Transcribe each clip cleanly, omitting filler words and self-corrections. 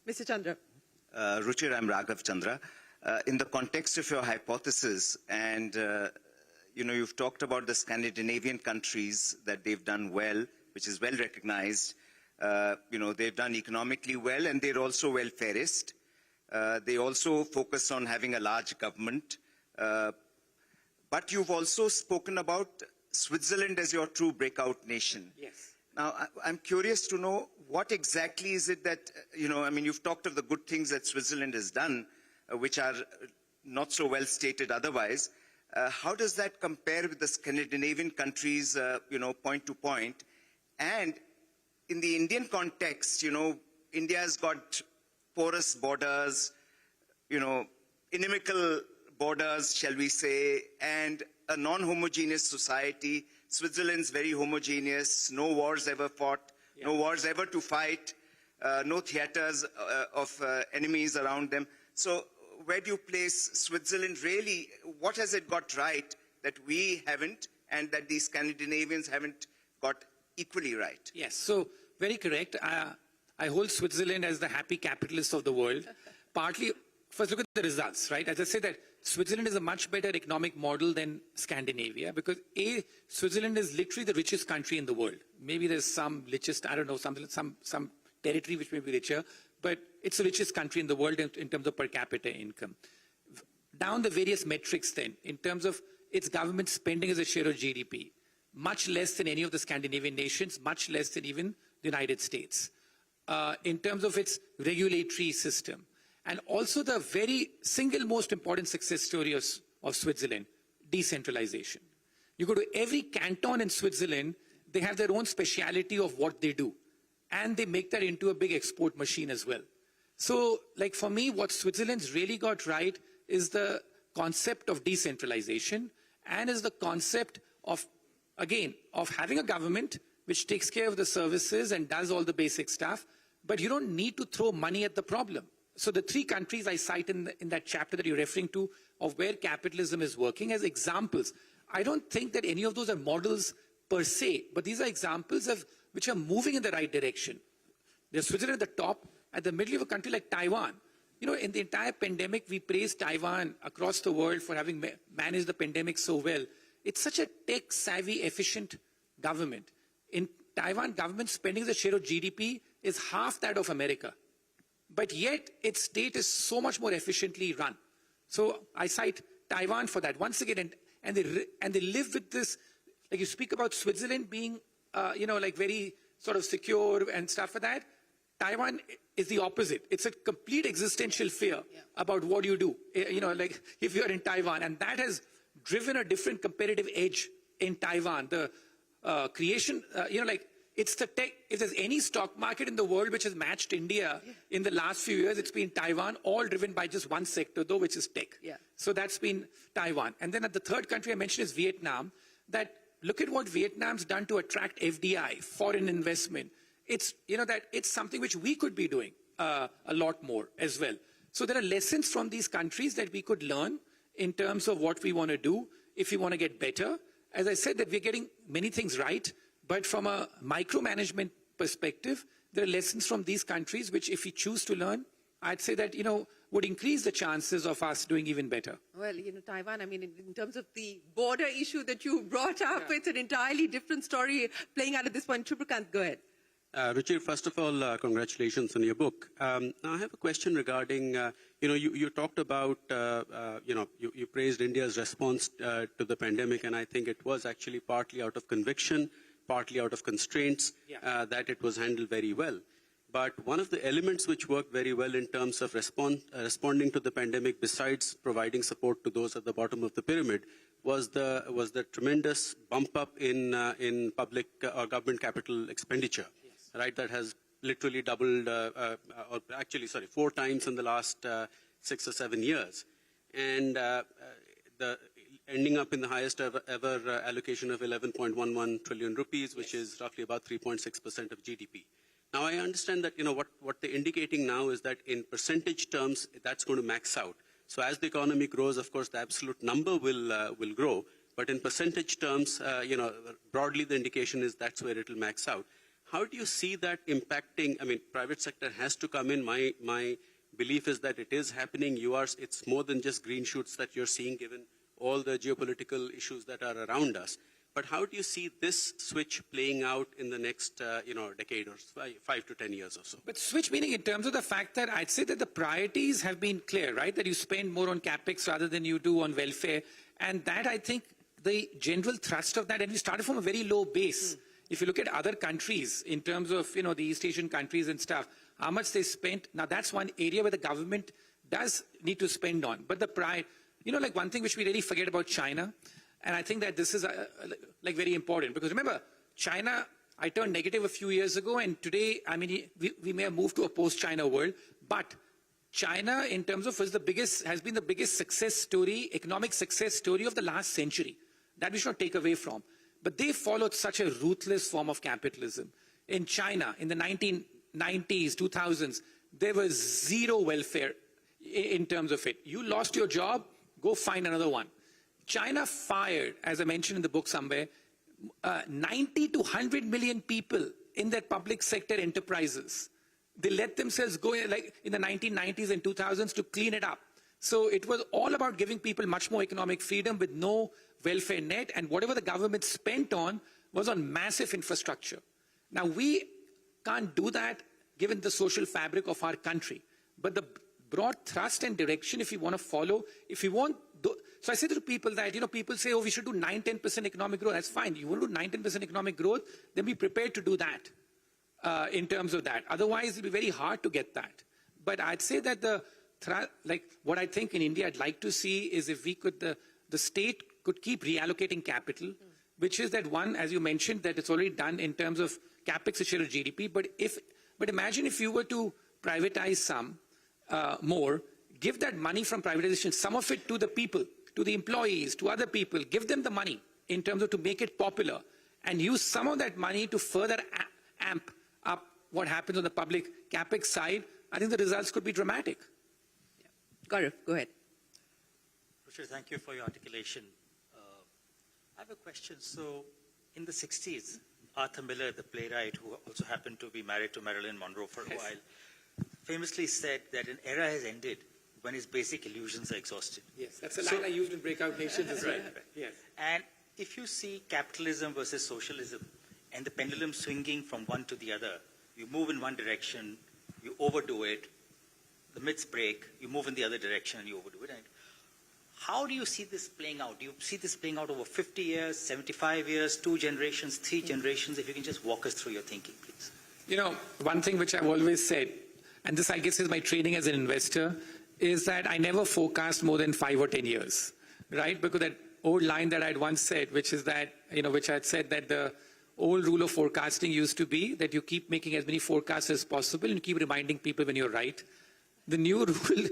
Mr. Chandra. Ruchir, I'm Raghav Chandra. In the context of your hypothesis, and you've talked about the Scandinavian countries that they've done well, which is well recognized. They've done economically well, and they're also welfareist. They also focus on having a large government. But you've also spoken about Switzerland as your true breakout nation. Yes. Now, I'm curious to know what exactly is it that, you've talked of the good things that Switzerland has done, which are not so well stated otherwise. How does that compare with the Scandinavian countries, point to point? And in the Indian context, India has got porous borders, inimical borders, shall we say, and a non-homogeneous society. Switzerland's very homogeneous, no wars ever fought, no wars ever to fight, no theaters of enemies around them. So where do you place Switzerland really? What has it got right that we haven't and that the Scandinavians haven't got equally right? Yes, so very correct. I hold Switzerland as the happy capitalist of the world. Partly, first look at the results, right? As I said, that Switzerland is a much better economic model than Scandinavia because Switzerland is literally the richest country in the world. Maybe there's some richest, I don't know, some territory which may be richer, but it's the richest country in the world in terms of per capita income. Down the various metrics then, in terms of its government spending as a share of GDP, much less than any of the Scandinavian nations, much less than even the United States. In terms of its regulatory system, and also the very single most important success story of Switzerland, decentralization. You go to every canton in Switzerland, they have their own speciality of what they do. And they make that into a big export machine as well. So, like for me, what Switzerland's really got right is the concept of decentralization and is the concept of, again, of having a government which takes care of the services and does all the basic stuff, but you don't need to throw money at the problem. So the three countries I cite in that chapter that you're referring to of where capitalism is working as examples, I don't think that any of those are models per se, but these are examples of which are moving in the right direction. There's Switzerland at the top, at the middle of a country like Taiwan. In the entire pandemic, we praised Taiwan across the world for having managed the pandemic so well. It's such a tech-savvy, efficient government. In Taiwan, government spending as a share of GDP is half that of America. But yet, its state is so much more efficiently run. So I cite Taiwan for that. Once again, and they live with this, like you speak about Switzerland being, like very sort of secure and stuff like that. Taiwan is the opposite. It's a complete existential fear about what you do, like if you're in Taiwan. And that has driven a different competitive edge in Taiwan. The creation, it's the tech. If there's any stock market in the world which has matched India in the last few years, it's been Taiwan, all driven by just one sector, though, which is tech. Yeah. So that's been Taiwan. And then the third country I mentioned is Vietnam. That look at what Vietnam's done to attract FDI, foreign investment. It's, that it's something which we could be doing a lot more as well. So there are lessons from these countries that we could learn in terms of what we want to do if we want to get better. As I said, that we're getting many things right, but from a micromanagement perspective, there are lessons from these countries which if we choose to learn, I'd say that, would increase the chances of us doing even better. Well, Taiwan, in terms of the border issue that you brought up, it's an entirely different story playing out at this point. Tripakant, go ahead. Ruchir, first of all, congratulations on your book. Now I have a question regarding, you talked about, you praised India's response to the pandemic, and I think it was actually partly out of conviction, partly out of constraints, that it was handled very well. But one of the elements which worked very well in terms of responding to the pandemic, besides providing support to those at the bottom of the pyramid, was the tremendous bump up in public or government capital expenditure. Right, that has literally doubled, or actually, 4 times in the last 6 or 7 years, and ending up in the highest ever allocation of 11.11 trillion rupees, which is roughly about 3.6% of GDP. Now, I understand that what they're indicating now is that in percentage terms, that's going to max out. So as the economy grows, of course, the absolute number will grow, but in percentage terms, broadly the indication is that's where it will max out. How do you see that impacting? I mean, private sector has to come in. My belief is that it is happening. It's more than just green shoots that you're seeing, given all the geopolitical issues that are around us. But how do you see this switch playing out in the next, decade or 5 to 10 years or so? But switch meaning in terms of the fact that I'd say that the priorities have been clear, right? That you spend more on capex rather than you do on welfare. And that, I think, the general thrust of that, and we started from a very low base. If you look at other countries in terms of, the East Asian countries and stuff, how much they spent. Now, that's one area where the government does need to spend on. But the like one thing which we really forget about China, and I think that this is very important, because remember, China, I turned negative a few years ago, and today, I mean, we may have moved to a post-China world, but China, in terms of, has been the biggest success story, economic success story of the last century. That we should not take away from. But they followed such a ruthless form of capitalism. In China, in the 1990s, 2000s, there was zero welfare in terms of it. You lost your job, go find another one. China fired, as I mentioned in the book somewhere, 90 to 100 million people in their public sector enterprises. They let themselves go in the 1990s and 2000s to clean it up. So it was all about giving people much more economic freedom with no welfare net, and whatever the government spent on was on massive infrastructure. Now, we can't do that given the social fabric of our country. But the broad thrust and direction, if you want to follow, so I say to people that, people say, oh, we should do 9-10% economic growth. That's fine. You want to do 9-10% economic growth, then be prepared to do that in terms of that. Otherwise, it'll be very hard to get that. But I'd say that what I think in India I'd like to see is if we could, the state could keep reallocating capital, which is that one, as you mentioned, that it's already done in terms of capex share of GDP. But imagine if you were to privatize some more, give that money from privatization, some of it to the people, to the employees, to other people, give them the money in terms of to make it popular, and use some of that money to further amp up what happens on the public capex side. I think the results could be dramatic. Gaurav, go ahead. Ruchir, thank you for your articulation. I have a question. So, in the 60s, Arthur Miller, the playwright, who also happened to be married to Marilyn Monroe for a while, famously said that an era has ended when his basic illusions are exhausted. Yes, that's a line I used in Breakout Nations as well. Right. Yes. And if you see capitalism versus socialism and the pendulum swinging from one to the other, you move in one direction, you overdo it, the myths break, you move in the other direction and you overdo it. And how do you see this playing out? Do you see this playing out over 50 years, 75 years, 2 generations, 3 generations? If you can just walk us through your thinking, please. One thing which I've always said, and this I guess is my training as an investor, is that I never forecast more than 5 or 10 years, right? Because that old line that I'd once said, which is that, which I'd said that the old rule of forecasting used to be that you keep making as many forecasts as possible and keep reminding people when you're right. The new rule,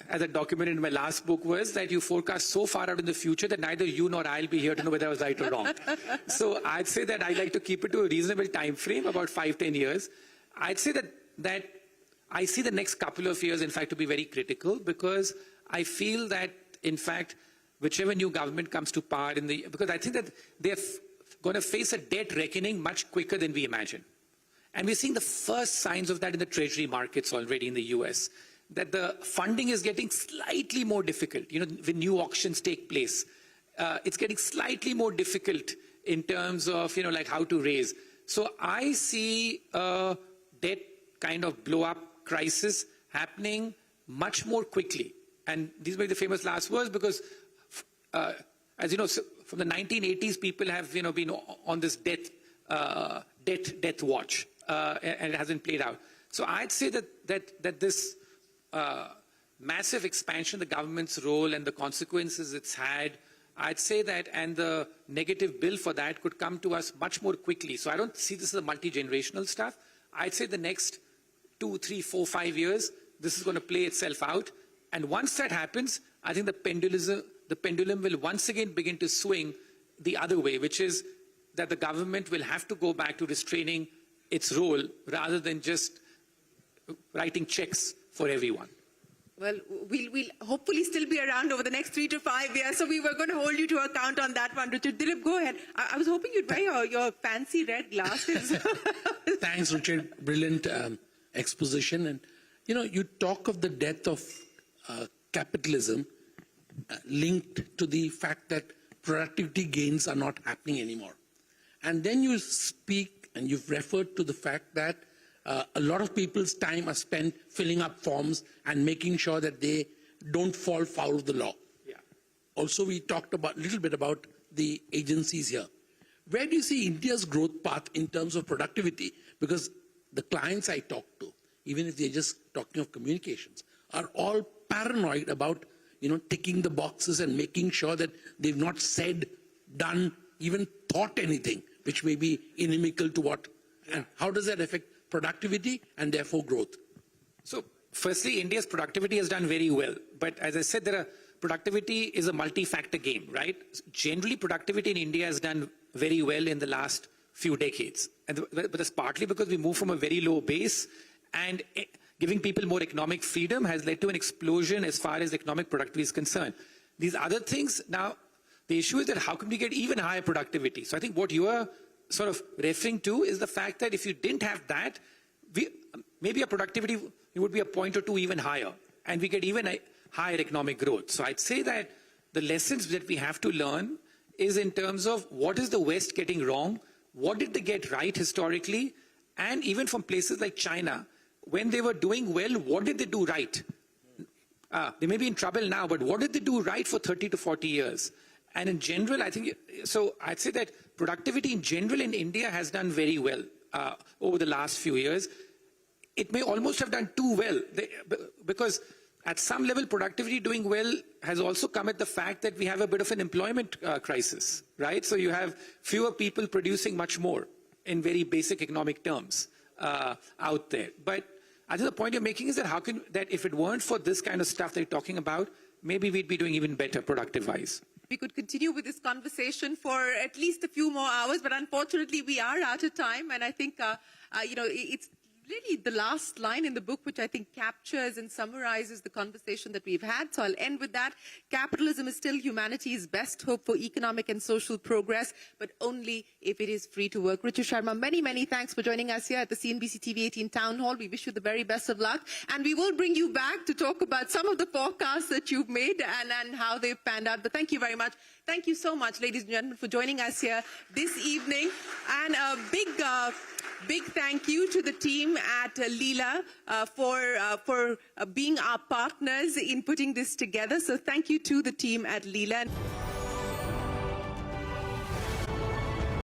as I documented in my last book, was that you forecast so far out in the future that neither you nor I'll be here to know whether I was right or wrong. So I'd say that I like to keep it to a reasonable time frame, about 5-10 years. I'd say that I see the next couple of years, in fact, to be very critical, because I feel that, in fact, whichever new government comes to power because I think that they're going to face a debt reckoning much quicker than we imagine. And we're seeing the first signs of that in the treasury markets already in the US, that the funding is getting slightly more difficult. When new auctions take place, it's getting slightly more difficult in terms of, how to raise. So I see a debt kind of blow up crisis happening much more quickly. And these were the famous last words, because as you know, from the 1980s, people have, been on this death watch, and it hasn't played out. So I'd say that this massive expansion, the government's role and the consequences it's had, I'd say that, and the negative bill for that could come to us much more quickly. So I don't see this as a multi-generational stuff. I'd say the next 2, 3, 4, 5 years, this is going to play itself out. And once that happens, I think the pendulum will once again begin to swing the other way, which is that the government will have to go back to restraining its role rather than just writing checks for everyone. Well, we'll hopefully still be around over the next 3 to 5 years, so we were going to hold you to account on that one. Richard, Dilip, go ahead. I was hoping you'd wear your fancy red glasses. Thanks, Richard. Brilliant exposition. And, you talk of the death of capitalism linked to the fact that productivity gains are not happening anymore. And then you speak and you've referred to the fact that a lot of people's time are spent filling up forms and making sure that they don't fall foul of the law. Yeah. Also, we talked about a little bit about the agencies here. Where do you see India's growth path in terms of productivity? Because the clients I talk to, even if they're just talking of communications, are all paranoid about, ticking the boxes and making sure that they've not said, done, even thought anything which may be inimical to what. And how does that affect productivity and therefore growth? So, firstly, India's productivity has done very well. But as I said, productivity is a multi-factor game, right? Generally, productivity in India has done very well in the last few decades. But that's partly because we moved from a very low base, and giving people more economic freedom has led to an explosion as far as economic productivity is concerned. These other things, now, the issue is that how can we get even higher productivity? So I think what you are sort of referring to is the fact that if you didn't have that, maybe our productivity would be a point or two even higher, and we get even a higher economic growth. So I'd say that the lessons that we have to learn is in terms of what is the West getting wrong, what did they get right historically, and even from places like China, when they were doing well, what did they do right? They may be in trouble now, but what did they do right for 30 to 40 years? And in general, I think, so I'd say that productivity in general in India has done very well over the last few years. It may almost have done too well, because at some level, productivity doing well has also come at the fact that we have a bit of an employment crisis, right? So you have fewer people producing much more in very basic economic terms out there. But I think the point you're making is that if it weren't for this kind of stuff that you're talking about, maybe we'd be doing even better productive-wise. We could continue with this conversation for at least a few more hours, but unfortunately we are out of time. And I think, it's really the last line in the book which I think captures and summarizes the conversation that we've had. So I'll end with that. Capitalism is still humanity's best hope for economic and social progress, but only if it is free to work. Richard Sharma, many, many thanks for joining us here at the CNBC TV 18 Town Hall. We wish you the very best of luck. And we will bring you back to talk about some of the forecasts that you've made and how they've panned out. But thank you very much. Thank you so much, ladies and gentlemen, for joining us here this evening. And a big thank you to the team at Leela for being our partners in putting this together. So thank you to the team at Leela.